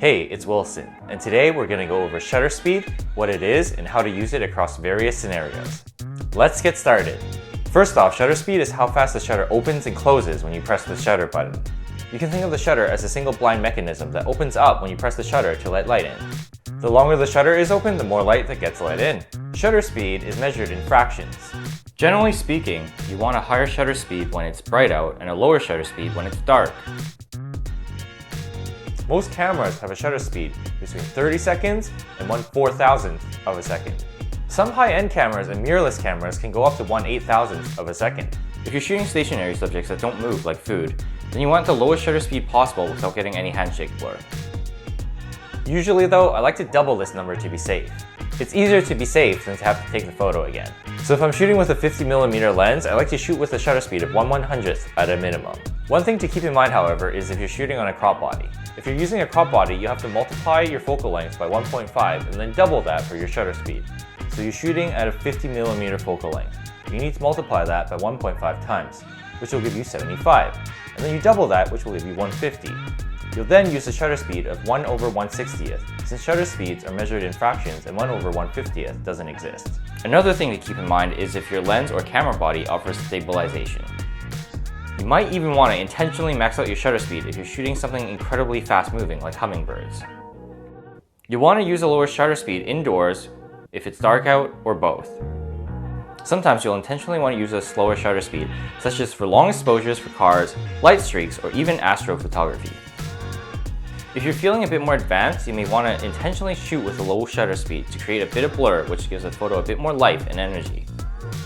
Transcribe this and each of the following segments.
Hey, it's Wilson, and today we're going to go over shutter speed, what it is, and how to use it across various scenarios. Let's get started. First off, shutter speed is how fast the shutter opens and closes when you press the shutter button. You can think of the shutter as a single blind mechanism that opens up when you press the shutter to let light in. The longer the shutter is open, the more light that gets let in. Shutter speed is measured in fractions. Generally speaking, you want a higher shutter speed when it's bright out and a lower shutter speed when it's dark. Most cameras have a shutter speed between 30 seconds and 1/4000th of a second. Some high-end cameras and mirrorless cameras can go up to 1/8000th of a second. If you're shooting stationary subjects that don't move like food, then you want the lowest shutter speed possible without getting any handshake blur. Usually though, I like to double this number to be safe. It's easier to be safe than to have to take the photo again. So if I'm shooting with a 50mm lens, I like to shoot with a shutter speed of 1/100th at a minimum. One thing to keep in mind, however, is if you're shooting on a crop body. If you're using a crop body, you have to multiply your focal length by 1.5 and then double that for your shutter speed. So you're shooting at a 50mm focal length. You need to multiply that by 1.5 times, which will give you 75. And then you double that, which will give you 150. You'll then use a shutter speed of 1/160th, since shutter speeds are measured in fractions and 1/150th doesn't exist. Another thing to keep in mind is if your lens or camera body offers stabilization. You might even want to intentionally max out your shutter speed if you're shooting something incredibly fast moving like hummingbirds. You want to use a lower shutter speed indoors if it's dark out or both. Sometimes you'll intentionally want to use a slower shutter speed, such as for long exposures for cars, light streaks, or even astrophotography. If you're feeling a bit more advanced, you may want to intentionally shoot with a low shutter speed to create a bit of blur, which gives the photo a bit more life and energy.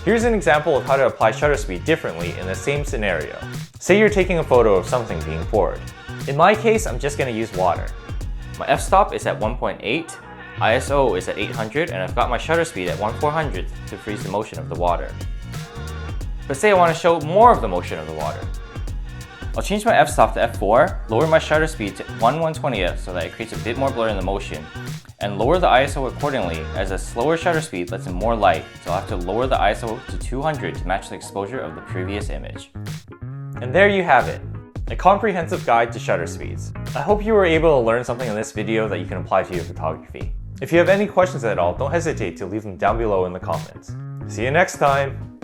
Here's an example of how to apply shutter speed differently in the same scenario. Say you're taking a photo of something being poured. In my case, I'm just going to use water. My f-stop is at 1.8, ISO is at 800, and I've got my shutter speed at 1/400th to freeze the motion of the water. But say I want to show more of the motion of the water. I'll change my f-stop to f4, lower my shutter speed to 1/120th so that it creates a bit more blur in the motion, and lower the ISO accordingly as a slower shutter speed lets in more light, so I'll have to lower the ISO to 200 to match the exposure of the previous image. And there you have it, a comprehensive guide to shutter speeds. I hope you were able to learn something in this video that you can apply to your photography. If you have any questions at all, don't hesitate to leave them down below in the comments. See you next time!